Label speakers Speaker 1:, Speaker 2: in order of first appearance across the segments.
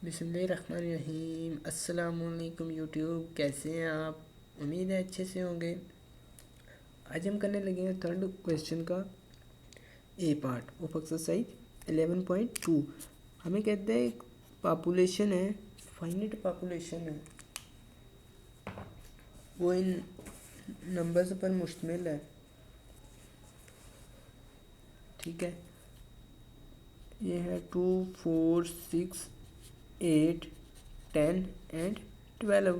Speaker 1: बिस्मिल्लाहिर्रहमानिर्रहीम। अस्सलामुअलैकुम यूट्यूब, कैसे हैं आप? उम्मीद है अच्छे से होंगे। आज हम करने लगे हैं थर्ड क्वेश्चन का ए पार्ट ऑफ एक्सरसाइज 11.2। हमें कहते हैं एक पॉपुलेशन है, फाइनाइट पॉपुलेशन है, वो इन नंबर्स पर मुश्तमिल है। ठीक है, ये है 2, 4, 6, 8, 10 एंड 12।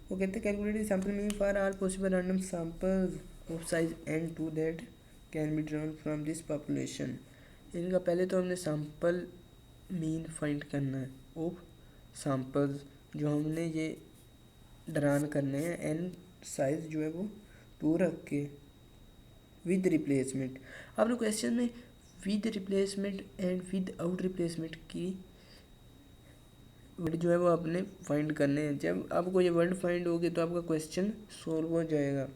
Speaker 1: वो कहते हैं calculate sample mean for all possible random samples of size n2 that can be drawn from this population. इनका पहले तो हमने सैम्पल मीन फाइंड करना है ऑफ सैम्पल्स जो हमने ये ड्रान करने हैं n साइज जो है वो 2 रख के विद रिप्लेसमेंट। आपने क्वेश्चन में with replacement and with out replacement की वर्ड जो है वो आपने फाइंड करने हैं। जब आपको ये वर्ड फाइंड होगी तो आपका क्वेश्चन सॉल्व हो जाएगा।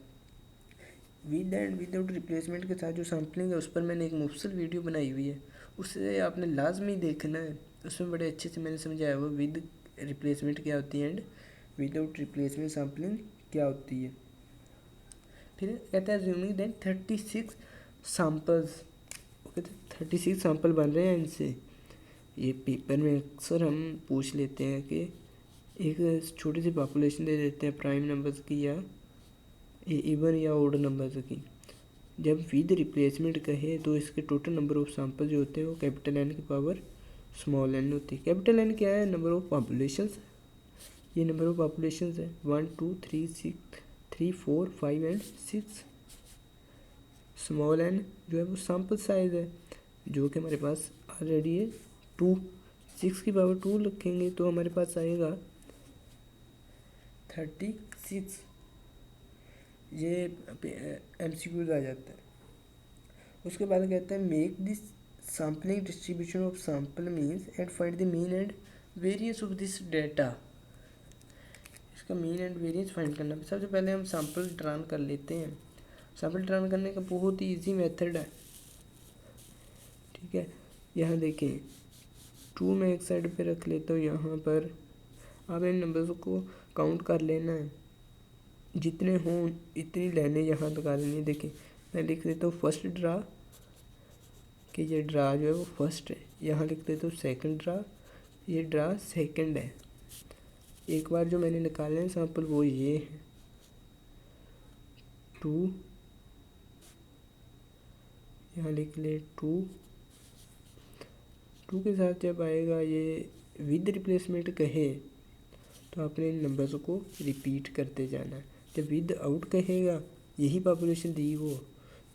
Speaker 1: विद एंड विदाउट रिप्लेसमेंट के साथ जो सैम्पलिंग है उस पर मैंने एक मुफसल वीडियो बनाई हुई है, उससे आपने लाजमी देखना है। उसमें बड़े अच्छे से मैंने समझाया हुआ विद रिप्लेसमेंट क्या होती है एंड विदाउट रिप्लेसमेंट सैम्पलिंग क्या होती है। फिर कहता है assuming that 36 samples, okay 36 sample बन रहे हैं इनसे। ये पेपर में अक्सर हम पूछ लेते हैं कि एक छोटी सी पॉपुलेशन दे देते हैं प्राइम नंबर्स की या इवन या ऑड नंबर्स की। जब विद रिप्लेसमेंट कहे तो इसके टोटल नंबर ऑफ सैम्पल जो होते हैं वो कैपिटल एन की पावर स्मॉल एन होती है। कैपिटल एन क्या है? Number of populations. ये नंबर ऑफ पॉपुलेशंस है 1, 2, 3, 4, 5 एंड 6। स्मॉल एन जो है वो सैम्पल साइज है जो कि हमारे पास ऑलरेडी है 2। 6 की पावर 2 रखेंगे तो हमारे पास आएगा 36। ये MCQs आ जाता है। उसके बाद कहते हैं make this sampling distribution of sample means and find the mean and variance of this data. इसका मीन एंड वेरियंस फाइंड करना। सबसे पहले हम सैम्पल ड्रान कर लेते हैं। सैम्पल ड्रान करने का बहुत ही ईजी मेथड है। ठीक है, यहाँ देखें 2 मैं एक साइड पे रख लेता हूँ। यहाँ पर आप इन नंबर्स को काउंट कर लेना है, जितने हों इतनी लाइनें यहाँ लगा लेनी है। देखिए मैं लिख देता हूँ फर्स्ट ड्रा कि ये ड्रा जो है वो फर्स्ट है। यहाँ लिख देता हूँ सेकंड ड्रा, ये ड्रा सेकंड है। एक बार जो मैंने निकाले हैं सैम्पल वो ये है 2, यहाँ लिख ले 2 के साथ जब आएगा ये विद रिप्लेसमेंट कहे तो आपने इन नंबर्स को रिपीट करते जाना है। जब विद आउट कहेगा यही पॉपुलेशन दी वो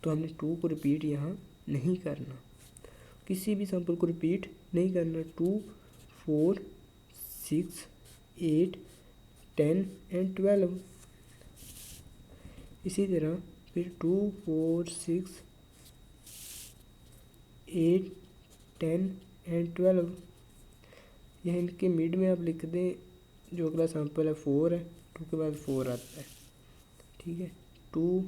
Speaker 1: तो हमने 2 को रिपीट यहाँ नहीं करना, किसी भी सैम्पल को रिपीट नहीं करना। 2, 4, 6, 8, 10 एंड 12। इसी तरह फिर 2, 4, 6, 8, 10 एंड 12। यह इनके मिड में आप लिख दें जो अगला सैम्पल है 4 है, 2 के बाद 4 आता है। ठीक है, 2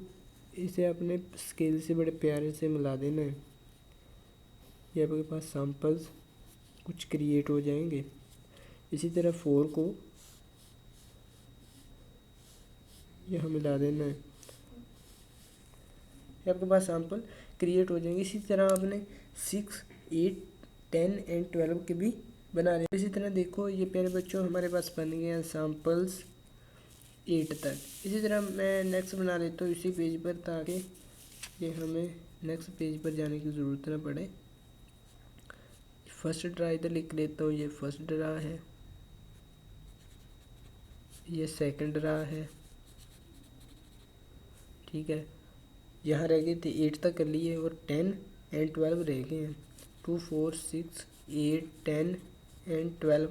Speaker 1: इसे अपने स्केल से बड़े प्यारे से मिला देना है। ये आपके पास सैम्पल्स कुछ क्रिएट हो जाएंगे। इसी तरह 4 को यहाँ मिला देना है, ये आपके पास सैम्पल क्रिएट हो जाएंगे। इसी तरह आपने 6, 8, 10 एंड 12 के भी बना रहे। इसी तरह देखो ये प्यारे बच्चों हमारे पास बन गए हैं सैम्पल्स 8 तक। इसी तरह मैं नेक्स्ट बना लेता हूँ इसी पेज पर ताकि ये हमें नेक्स्ट पेज पर जाने की ज़रूरत ना पड़े। फर्स्ट ड्रा इधर लिख लेता हूँ, ये फर्स्ट ड्रा है, ये सेकंड ड्रा है। ठीक है, यहाँ रह गए थे 8 तक कर लिए और 10 एंड 12 रह गए हैं। 2, 4, 6, 8, 10 एंड 12।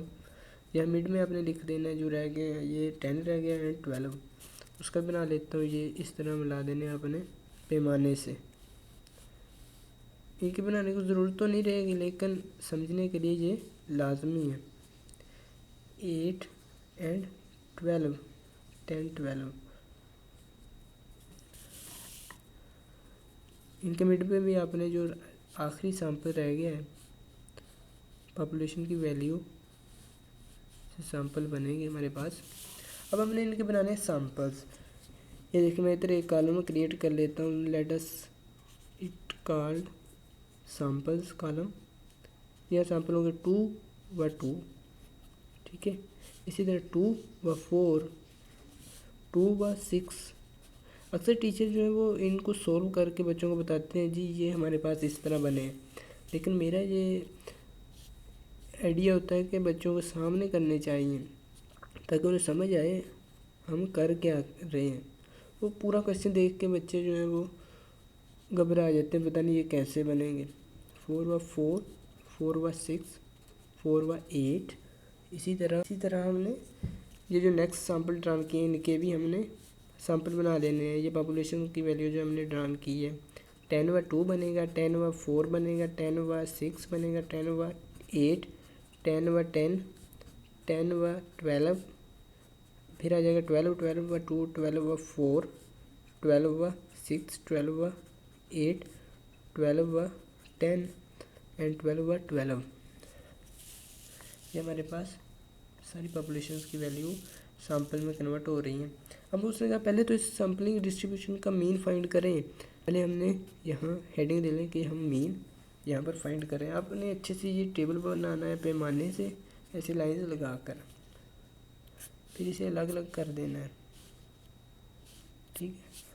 Speaker 1: यहाँ मिड में आपने लिख देना है जो रह गए हैं, ये 10 रह गया एंड 12। उसका बना लेता हूँ, ये इस तरह मिला देने अपने पैमाने से। इनके बनाने की ज़रूरत तो नहीं रहेगी लेकिन समझने के लिए ये लाजमी है। 8 एंड 12, 10, 12। इनके मिड पे भी आपने जो आखिरी सैम्पल रह गया है पॉपुलेशन की वैल्यू सैंपल बनेंगे हमारे पास। अब हमने इनके बनाने हैं सैंपल्स। ये देखिए मैं इधर एक कॉलम क्रिएट कर लेता हूँ, let us it called samples column. यह सैंपल होंगे 2 व 2, ठीक है। इसी तरह 2 व 4, 2 व 6। अक्सर टीचर जो है वो इनको सॉल्व करके बच्चों को बताते हैं जी ये हमारे पास इस तरह बने हैं, लेकिन मेरा ये आइडिया होता है कि बच्चों को सामने करने चाहिए ताकि उन्हें समझ आए हम कर क्या रहे हैं। वो पूरा क्वेश्चन देख के बच्चे जो हैं वो घबरा जाते हैं, पता नहीं ये कैसे बनेंगे। 4 व 4, 4 व 6, 4 व 8। इसी तरह हमने ये जो नेक्स्ट सैंपल ड्रान किए इनके भी हमने सैंपल बना लेने हैं। ये पॉपुलेशन की वैल्यू जो हमने ड्रान की है, 10 व 2 बनेगा, 10 व 4 बनेगा, 10 व 6 बनेगा, 10 व 8, 10 व 10, 10 व 12, फिर आ जाएगा 12, 12 व 2, 12 व 4, 12 व 6, 12 व 8, 12 व 10 एंड 12 व 12। ये हमारे पास सारी पॉपुलेशंस की वैल्यू सैंपल में कन्वर्ट हो रही हैं। अब उसने कहा पहले तो इस सैम्पलिंग डिस्ट्रीब्यूशन का मीन फाइंड करें। पहले हमने यहाँ हेडिंग दे लें कि हम मीन यहाँ पर फाइंड करें। आपने अच्छे से ये टेबल बनाना है पैमाने से, ऐसे लाइन लगा कर, फिर इसे अलग अलग कर देना है, ठीक है।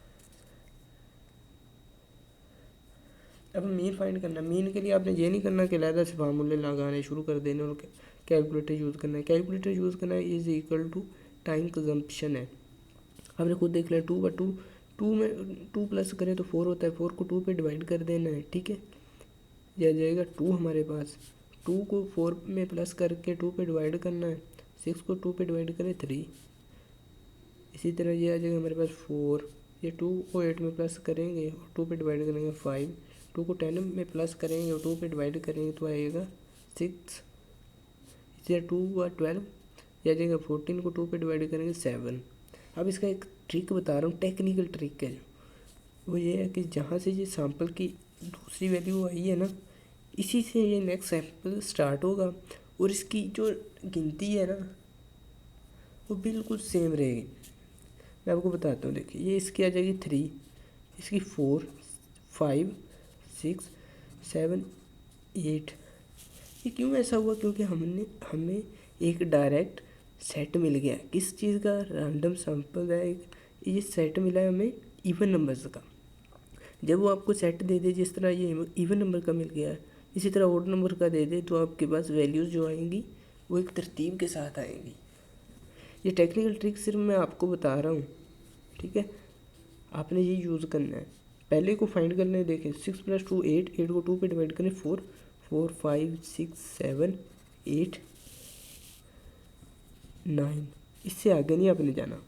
Speaker 1: अब मीन फाइंड करना, मीन के लिए आपने ये नहीं करना कि अलग से फार्मूले लगाने शुरू कर देने और कैलकुलेटर यूज़ करना है। कैलकुलेटर यूज़ करना है is equal to time consumption है। आपने खुद देख लिया 2 व 2, 2 में 2 प्लस करें तो 4 होता है, 4 को 2 पे डिवाइड कर देना है, ठीक है। यह जाएगा 2 हमारे पास, 2 को 4 में प्लस करके 2 पे डिवाइड करना है, 6 को 2 पे डिवाइड करें 3। इसी तरह ये आ जाएगा हमारे पास 4, ये 2 को 8 में प्लस करेंगे और 2 पे डिवाइड करेंगे 5, 2 को 10 में प्लस करेंगे और 2 पे डिवाइड करेंगे तो आएगा 6। इसी तरह 2 व 12, यह आ जाएगा 14 को 2 पे डिवाइड करेंगे 7। अब इसका एक ट्रिक बता रहा हूँ, टेक्निकल ट्रिक है, वो ये है कि जहाँ से ये सैंपल की दूसरी वैल्यू आई है ना, इसी से ये नेक्स्ट सैंपल स्टार्ट होगा और इसकी जो गिनती है ना वो बिल्कुल सेम रहेगी। मैं आपको बताता हूँ, देखिए ये इसकी आ जाएगी 3, इसकी 4, 5, 6, 7, 8। ये क्यों ऐसा हुआ? क्योंकि हमें एक डायरेक्ट सेट मिल गया। किस चीज़ का? रैंडम सैंपल है, ये सेट मिला है हमें इवन नंबर्स का। जब वो आपको सेट दे दे, जिस तरह ये इवन नंबर का मिल गया है, इसी तरह ओड नंबर का दे दे, तो आपके पास वैल्यूज़ जो आएंगी वो एक तरतीब के साथ आएंगी। ये टेक्निकल ट्रिक सिर्फ मैं आपको बता रहा हूँ, ठीक है। आपने ये यूज़ करना है। पहले को फाइंड करने देखें, 6 + 2 8, 8 को 2 पे डिवाइड करें 4, 4, 5, 6, 7, 8, 9। इससे आगे नहीं आपने जाना,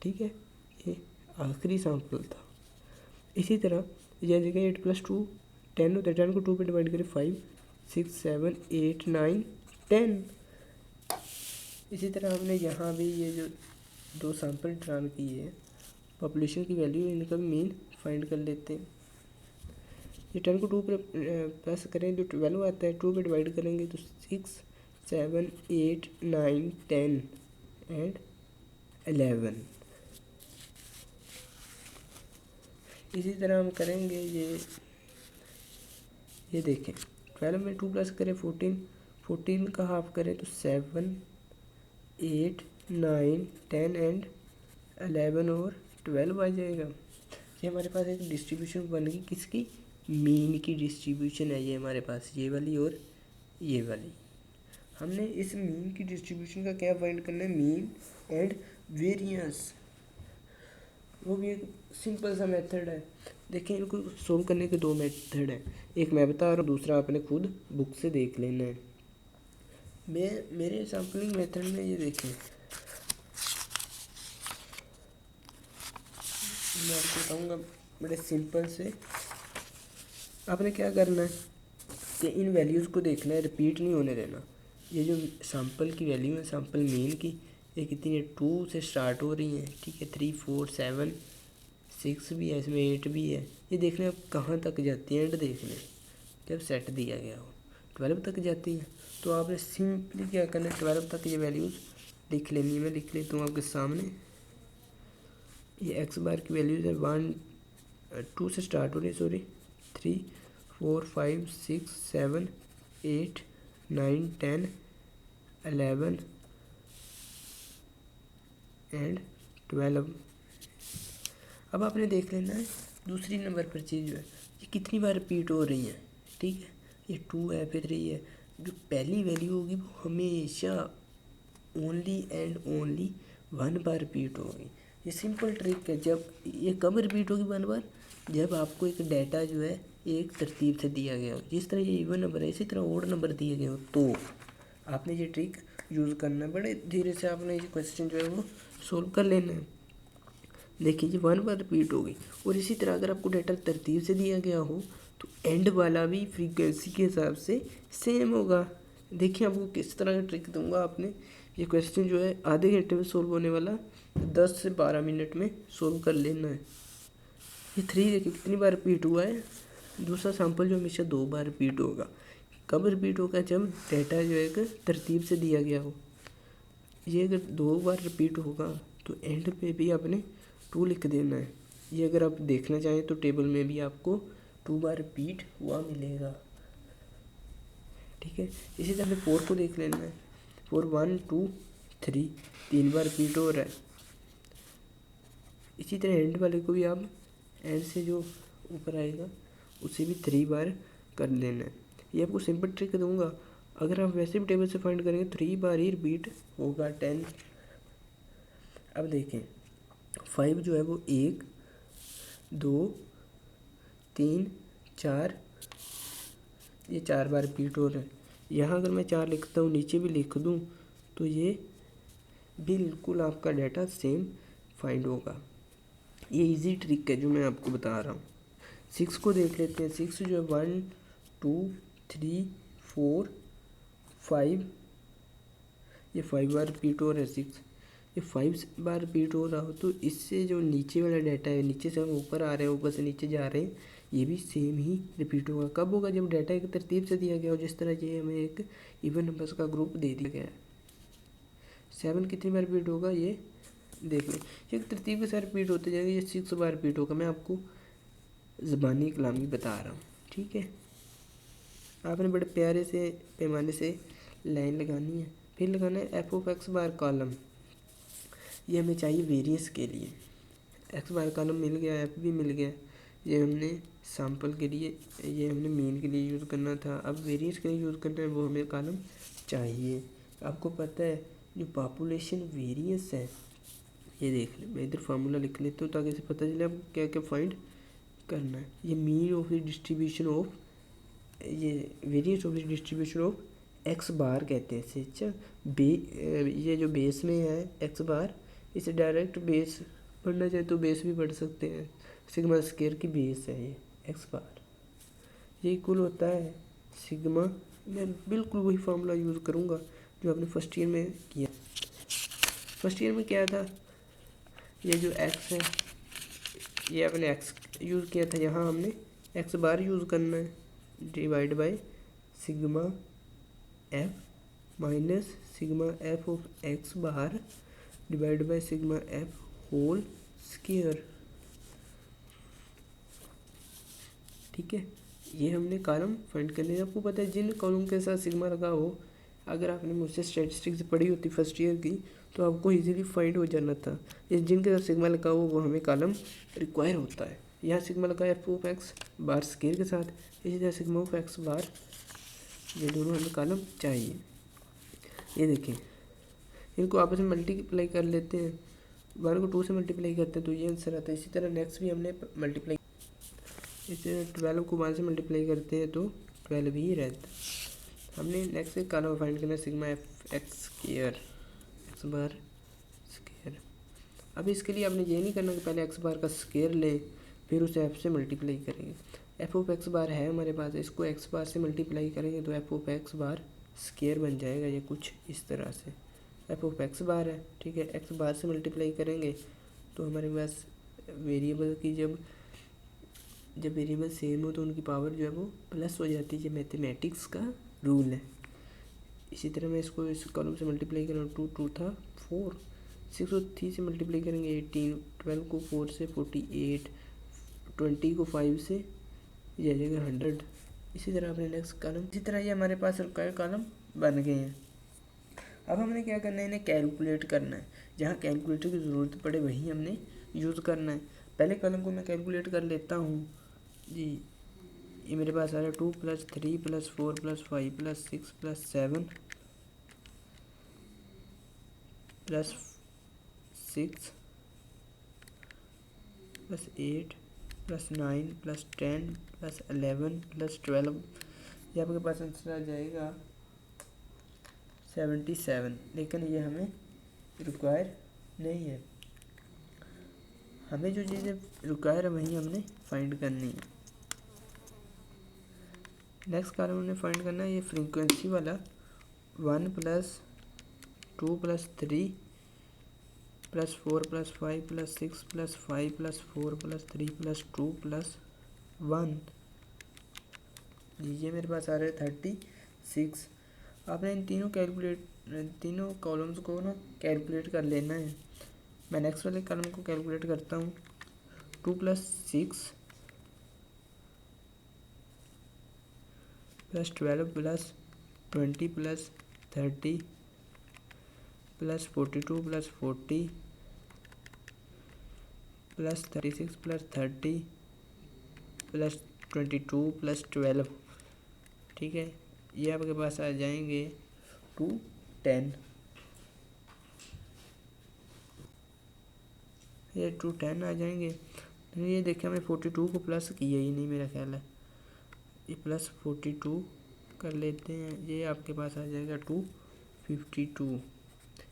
Speaker 1: ठीक है। ये आखिरी सैंपल था। इसी तरह यह जगह 8 + 2 10 होता है, 10 को 2 पे डिवाइड करें 5, 6, 7, 8, 9, 10। इसी तरह हमने यहाँ भी ये जो 2 सैंपल ड्रान किए हैं, पॉपुलेशन की वैल्यू, इनका मीन फाइंड कर लेते हैं। ये 10 को 2 पे प्लस करें तो 12 आता है, 2 पे डिवाइड करेंगे तो 6, 7, 8, 9, 10 एंड 11। इसी तरह हम करेंगे ये देखें, 12 में 2 प्लस करें 14, 14 का हाफ करें तो 7, 8, 9, 10 एंड 11 और 12 आ जाएगा। ये हमारे पास एक डिस्ट्रीब्यूशन बन गई, किसकी? मीन की डिस्ट्रीब्यूशन है ये हमारे पास, ये वाली और ये वाली। हमने इस मीन की डिस्ट्रीब्यूशन का क्या फाइंड करना है? Mean and variance. वो भी एक सिंपल सा मेथड है। देखिए इनको सोल्व करने के 2 मेथड हैं, एक मैं बता रहा हूँ, दूसरा आपने खुद बुक से देख लेना है। मेरे सैम्पलिंग मेथड में ये देखें, मैं आपको बताऊँगा बड़े सिंपल से। आपने क्या करना है कि इन वैल्यूज़ को देखना है, रिपीट नहीं होने देना। ये जो सैंपल की वैल्यू है, सैंपल मीन की, ये कितनी है? 2 से स्टार्ट हो रही हैं, ठीक है। 3, 4, 7, 6 भी है, इसमें 8 भी है। ये देखने अब कहाँ तक जाती है, एंड देखने जब सेट दिया गया हो। 12 तक जाती है। तो आपने सिंपली क्या करना है, 12 तक ये वैल्यूज़ लिख लेनी है। मैं लिख लेता हूँ आपके सामने। ये एक्स बार की वैल्यूज़ है 1 2 से स्टार्ट हो रही, सॉरी 3 4 5 6 7 8 9 10 11 एंड 12। अब आपने देख लेना है दूसरी नंबर पर चीज़ जो है ये कितनी बार रिपीट हो रही है। ठीक है, ये 2 है फिर 3 है। जो पहली वैल्यू होगी वो हमेशा only and only 1 bar repeat होगी। ये सिंपल ट्रिक है। जब ये कब रिपीट होगी 1 बार, जब आपको एक डाटा जो है एक तरतीब से दिया गया हो। जिस तरह ये इवन नंबर है इसी तरह ओड नंबर दिए गए हो, तो आपने ये ट्रिक यूज़ करना है। बड़े धीरे से आपने ये क्वेश्चन जो है वो सोल्व कर लेना है। देखिए ये 1 बार रिपीट हो गई। और इसी तरह अगर आपको डाटा तरतीब से दिया गया हो तो एंड वाला भी फ्रीक्वेंसी के हिसाब से सेम होगा। देखिए आपको किस तरह का ट्रिक दूंगा। आपने ये क्वेश्चन जो है आधे घंटे में सोल्व होने वाला 10 से 12 मिनट में सोल्व कर लेना है। ये 3 देखिए कितनी बार रिपीट हुआ है। दूसरा सैंपल जो हमेशा 2 बार रिपीट होगा। कब रिपीट होगा, जब डाटा जो है एक तरतीब से दिया गया हो। ये अगर 2 बार रिपीट होगा तो एंड पे भी आपने 2 लिख देना है। ये अगर आप देखना चाहें तो टेबल में भी आपको 2 बार रिपीट हुआ मिलेगा। ठीक है, इसी तरह 4 को देख लेना है। 4 1 2 3 3 बार रिपीट हो रहा है। इसी तरह एंड वाले को भी आप एंड से जो ऊपर आएगा उसे भी 3 बार कर लेना है। ये आपको सिंपल ट्रिक दूंगा। अगर आप वैसे भी टेबल से फाइंड करेंगे 3 बार ही रिपीट होगा 10। अब देखें 5 जो है वो 1 2 3 4, ये 4 बार रिपीट हो रहा है। यहाँ अगर मैं 4 लिखता हूँ नीचे भी लिख दूँ तो ये बिल्कुल आपका डाटा सेम फाइंड होगा। ये इजी ट्रिक है जो मैं आपको बता रहा हूँ। 6 को देख लेते हैं। 6 जो है 1 2 3 4 5, ये 5 बार रिपीट हो रहा है। 6 ये 5 बार रिपीट हो रहा हो तो इससे जो नीचे वाला डाटा है, नीचे से हम ऊपर आ रहे हैं ऊपर से नीचे जा रहे हैं, ये भी सेम ही रिपीट होगा। कब होगा, जब डाटा एक तरतीब से दिया गया हो। जिस तरह ये हमें एक इवन नंबर्स का ग्रुप दे दिया गया है। 7 कितनी बार रिपीट होगा ये देख लें। एक तरतीब के साथ रिपीट होते जाएंगे। ये 6 बार रिपीट होगा। मैं आपको ज़बानी कलामी बता रहा हूँ। ठीक है, आपने बड़े प्यारे से पैमाने से लाइन लगानी है। फिर लगाना है F of x bar column. ये हमें चाहिए वेरिएंस के लिए। एक्स बार कॉलम मिल गया, एफ भी मिल गया। ये हमने सैम्पल के लिए, ये हमने मीन के लिए यूज़ करना था। अब वेरिएंस के लिए यूज़ करना है, वो हमें कॉलम चाहिए। आपको पता है जो पॉपुलेशन वेरिएंस है, ये देख लें। मैं इधर फार्मूला लिख लेता हूँ ताकि इसे पता चले आपको क्या क्या फाइंड करना है। ये mean of the distribution of, ये variance of the distribution of x bar कहते हैं इसे। अच्छा, ये जो बेस में है एक्स बार, इसे डायरेक्ट बेस पढ़ना चाहे तो बेस भी पढ़ सकते हैं। सिग्मा स्क्वायर की बेस है ये एक्स बार। ये इक्वल होता है सिग्मा, मैं बिल्कुल वही फार्मूला यूज़ करूँगा जो आपने फर्स्ट ईयर में किया। फर्स्ट ईयर में क्या था, ये जो एक्स है ये आपने एक्स यूज़ किया था। यहाँ हमने एक्स बार यूज़ करना है। Divide by sigma f minus sigma f of x bar divide by sigma f whole square. ठीक है, ये हमने कॉलम फाइंड करने हैं। आपको पता है जिन कॉलम के साथ सिग्मा लगा हो, अगर आपने मुझसे स्टैटिस्टिक्स पढ़ी होती फर्स्ट ईयर की तो आपको इजीली फाइंड हो जाना था। ये जिनके साथ सिग्मा लगा हो वो हमें कॉलम रिक्वायर होता है। यहाँ सिग्मा लगा F of x bar square के साथ, इसी तरह सिग्मा ऑफ एक्स बार, ये दोनों हमें कॉलम चाहिए। ये देखें, इनको आपस में मल्टीप्लाई कर लेते हैं। 1 को 2 से मल्टीप्लाई करते हैं तो ये आंसर आता है। इसी तरह नेक्स्ट भी हमने मल्टीप्लाई, इसे 12 को 1 से मल्टीप्लाई करते हैं तो 12 ही रहता है। हमने नेक्स्ट एक कॉलम फाइंड करना है sigma F X square X bar square. अब इसके लिए आपने ये नहीं करना कि पहले एक्स बार का स्क्वायर लें फिर उसे एफ से मल्टीप्लाई करेंगे। एफ ऑफ एक्स बार है हमारे पास, इसको एक्स बार से मल्टीप्लाई करेंगे तो F of x bar square बन जाएगा। ये कुछ इस तरह से एफ ऑफ एक्स बार है। ठीक है, एक्स बार से मल्टीप्लाई करेंगे तो हमारे पास वेरिएबल की जब वेरिएबल सेम हो तो उनकी पावर जो है वो प्लस हो जाती है। ये मैथमेटिक्स का रूल है। इसी तरह मैं इसको इस कॉलम से मल्टीप्लाई करूँ, 2 था 4, 6 को 3 से मल्टीप्लाई करेंगे 18, 12 को 4 से 48, 20 को 5 से ये आ जाएगा 100। इसी तरह अपने नेक्स्ट कॉलम, इसी तरह ये हमारे पास रिक्वायर्ड कॉलम बन गए हैं। अब हमने क्या करना है, इन्हें कैलकुलेट करना है। जहाँ कैलकुलेटर की ज़रूरत पड़े वहीं हमने यूज़ करना है। पहले कॉलम को मैं कैलकुलेट कर लेता हूँ जी। ये मेरे पास आ रहा है 2 + 3 + 4 + 5 + 6 + 7 + 6 + 8 + 9 + 10 + 11 + 12। ये आपके पास आंसर आ जाएगा 77। लेकिन ये हमें रिक्वायर नहीं है। हमें जो चीज़ें रिक्वायर है वही हमने फाइंड करनी है। नेक्स्ट कॉलम हमने फाइंड करना है ये फ्रीक्वेंसी वाला, 1 + 2 + 3 + 4 + 5 + 6 + 5 + 4 + 3 + 2 + 1 जी। ये मेरे पास आ रहा है 36। आपने इन तीनों कॉलम्स को ना कैलकुलेट कर लेना है। मैं नेक्स्ट वाले कॉलम को कैलकुलेट करता हूँ। 2 + 6 + 12 + 20 + 30 + 42 + 40 + 36 + 30 + 22 + 12। ठीक है, ये आपके पास आ जाएंगे 210। ये 210 आ जाएंगे। ये देखिए हमने 42 को प्लस किया ही नहीं, मेरा ख्याल है। ये +42 कर लेते हैं, ये आपके पास आ जाएगा 252।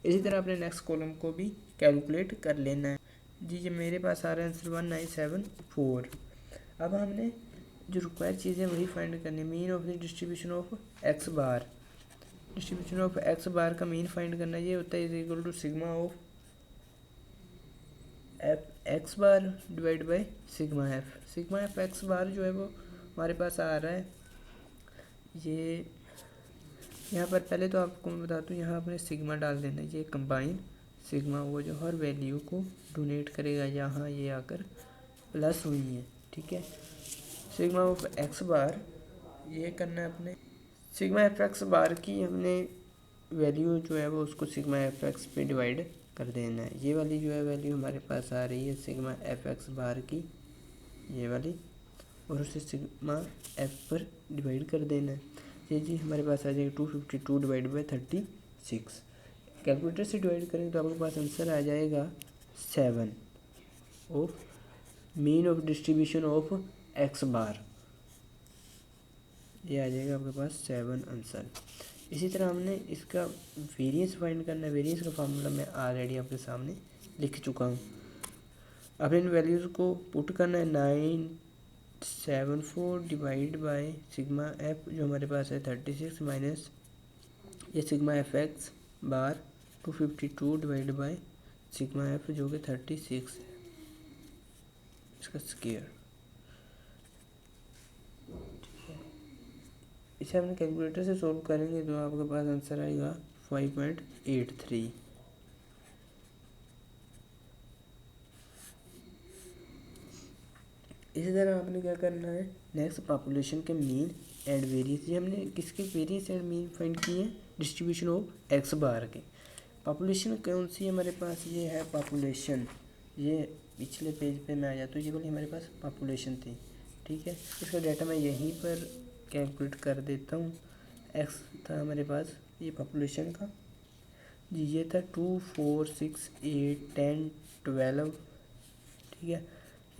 Speaker 1: इसी तरह अपने नेक्स्ट कॉलम को भी कैलकुलेट कर लेना है जी। ये मेरे पास आ रहा है आंसर 1974। अब हमने जो रिक्वायर चीज़ है वही फाइंड करनी है। Mean of the distribution of x bar, distribution of x bar का मीन फाइंड करना ये होता है is equal to sigma of x bar divide by sigma F. Sigma F X bar जो है वो हमारे पास आ रहा है। ये यहाँ पर पहले तो आपको मैं बता दूँ, यहाँ आपने सिग्मा डाल देना है। ये कंबाइन सिग्मा वो जो हर वैल्यू को डोनेट करेगा, यहाँ ये आकर प्लस हुई है। ठीक है, सिग्मा ऑफ एक्स बार ये करना है अपने। सिग्मा एफ एक्स बार की हमने वैल्यू जो है वो उसको सिग्मा एफ एक्स पे डिवाइड कर देना है। ये वाली जो है वैल्यू हमारे पास आ रही है सिग्मा एफ एक्स बार की, ये वाली, और उसे सिग्मा एफ पर डिवाइड कर देना है। ये जी हमारे पास आ जाएगा 252 डिवाइड बाई 36। कैलकुलेटर से डिवाइड करेंगे तो आपके पास आंसर आ जाएगा 7 of mean of distribution of x bar. ये आ जाएगा आपके पास 7 आंसर। इसी तरह हमने इसका वेरिएंस फाइंड करना है। वेरिएंस का फार्मूला मैं ऑलरेडी आपके सामने लिख चुका हूँ। अब इन वैल्यूज़ को पुट करना है। 974 डिवाइड बाय सिग्मा एफ जो हमारे पास है 36 माइनस ये sigma F X bar 252 divide by sigma F जो कि 36 है, इसका स्क्वायर। इसे हमने कैलकुलेटर से सॉल्व करेंगे तो आपके पास आंसर आएगा 5.83। इसी तरह आपने क्या करना है, नेक्स्ट पॉपुलेशन के मीन एंड वेरिएंस। ये हमने किसके वेरिएंस एंड मीन फाइंड किए हैं, डिस्ट्रीब्यूशन ऑफ एक्स बार के। पॉपुलेशन कौन सी है हमारे पास, ये है पॉपुलेशन। ये पिछले पेज पे मैं आ जाता हूँ, ये वाली हमारे पास पॉपुलेशन थी। ठीक है, इसका डाटा मैं यहीं पर कैलकुलेट कर देता हूँ। एक्स था हमारे पास ये पॉपुलेशन का जी, ये था 2 4 6 8 10 12। ठीक है,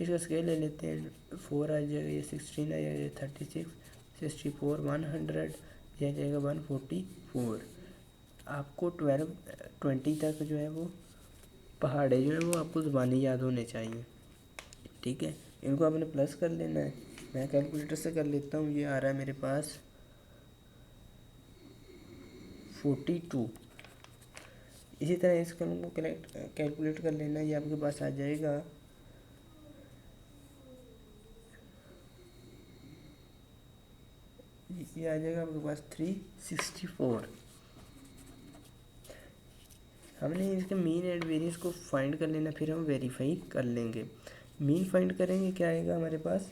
Speaker 1: इसका स्केल ले लेते हैं। 4 आ जाएगा, ये 16 आ जाएगा, ये 36 64 100, यह जाएगा 144। आपको 20 तक जो है वो पहाड़े जो है वो आपको ज़ुबानी याद होने चाहिए। ठीक है, इनको आपने प्लस कर लेना है। मैं कैलकुलेटर से कर लेता हूँ। ये आ रहा है मेरे पास 42। इसी तरह इस कॉलम को कैलकुलेट कर लेना। ये आपके पास आ जाएगा ये आ जाएगा आपके पास 364। हमने इसके मीन एंड वेरियंस को फाइंड कर लेना, फिर हम वेरीफाई कर लेंगे। मीन फाइंड करेंगे, क्या आएगा हमारे पास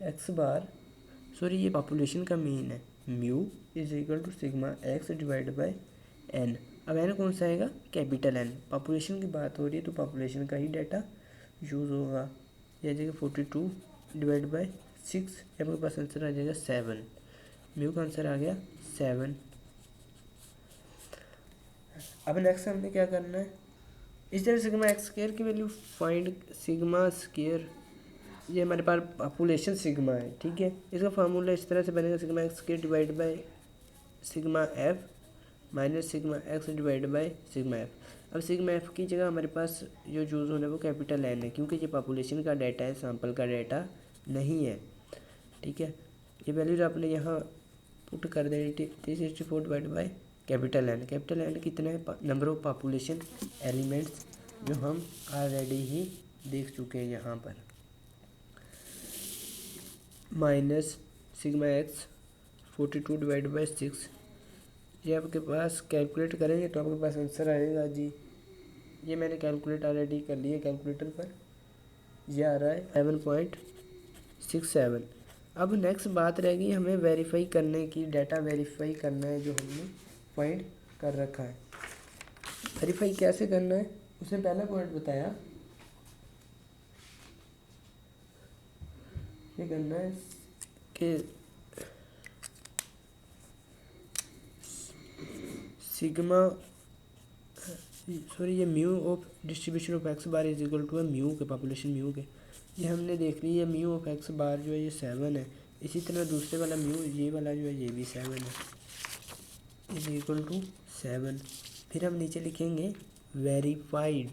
Speaker 1: एक्स बार, सॉरी ये पॉपुलेशन का मीन है, mu is equal to sigma x divide by n. अब एन कौन सा आएगा, कैपिटल एन। पॉपुलेशन की बात हो रही है तो पॉपुलेशन का ही डाटा यूज़ होगा। ये आ जाएगा 42 डिवाइड बाय 6, आपके पास आंसर आ जाएगा 7। म्यू का आंसर आ गया 7। अब नेक्स्ट हमने क्या करना है, इस तरह सिग्मा एक्स स्क्वायर की वैल्यू फाइंड, सिग्मा स्क्वायर ये हमारे पास पॉपुलेशन सिग्मा है, ठीक है। इसका फार्मूला इस तरह से बनेगा, sigma x square divide by sigma f minus sigma x divide by sigma F. अब सिग्मा एफ की जगह हमारे पास जो यूज़ होना है वो कैपिटल एन है, क्योंकि ये पॉपुलेशन का डाटा है, सैंपल का डाटा नहीं है, ठीक है। ये वैल्यूज आपने यहाँ पुट कर देनी, 364 divide by capital n. Capital n कितना है, नंबर ऑफ पॉपुलेशन एलिमेंट्स, जो हम ऑलरेडी ही देख चुके हैं यहाँ पर, minus sigma x 42 divide by 6। ये आपके पास कैलकुलेट करेंगे तो आपके पास आंसर आएगा जी, ये मैंने कैलकुलेट ऑलरेडी कर लिया कैलकुलेटर पर, ये आ रहा है 7.67। अब नेक्स्ट बात रहेगी हमें वेरीफाई करने की, डाटा वेरीफाई करना है जो हमने फाइंड कर रखा है। वेरीफाई कैसे करना है, उसने पहला पॉइंट बताया, ये करना है कि सिग्मा, सॉरी ये mu of distribution of x bar is equal to है म्यू के, पॉपुलेशन म्यू के, ये हमने देख ली है। म्यू ऑफ एक्स बार जो है ये 7 है, इसी तरह दूसरे वाला म्यू, ये वाला जो है ये भी 7 है, इज इक्वल टू 7। फिर हम नीचे लिखेंगे वेरीफाइड,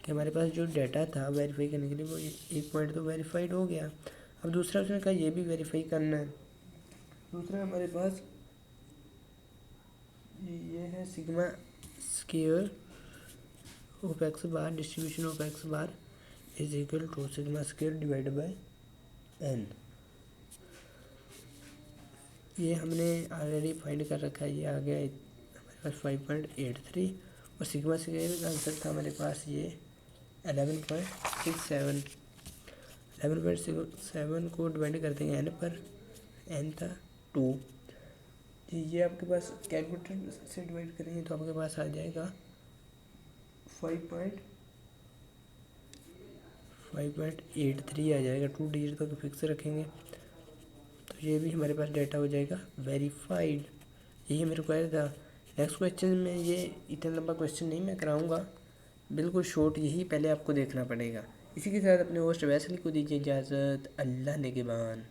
Speaker 1: कि हमारे पास जो डाटा था वेरीफाई करने के लिए वो एक पॉइंट तो वेरीफाइड हो गया। अब दूसरा उसने कहा ये भी वेरीफाई करना है। दूसरा हमारे पास ये है sigma square of x bar distribution of x bar is equal to sigma square divide by n. ये हमने ऑलरेडी फाइंड कर रखा है, ये आ गया हमारे पास 5.83, और सिग्मा स्क्वायर का आंसर था हमारे पास ये 11.67। 11.67 को डिवाइड कर देंगे एन पर, एन था 2। ये आपके पास कैलकुलेटर से डिवाइड करेंगे तो आपके पास आ जाएगा 5.83 आ जाएगा, 2 डिजिट तक फिक्स रखेंगे तो ये भी हमारे पास डाटा हो जाएगा वेरीफाइड। यही हमें रिक्वायर था। नेक्स्ट क्वेश्चन में ये इतना लंबा क्वेश्चन नहीं मैं कराऊंगा, बिल्कुल शॉर्ट, यही पहले आपको देखना पड़ेगा। इसी के साथ अपने होस्ट वैसल को दीजिए इजाज़त, अल्लाह निगहबान।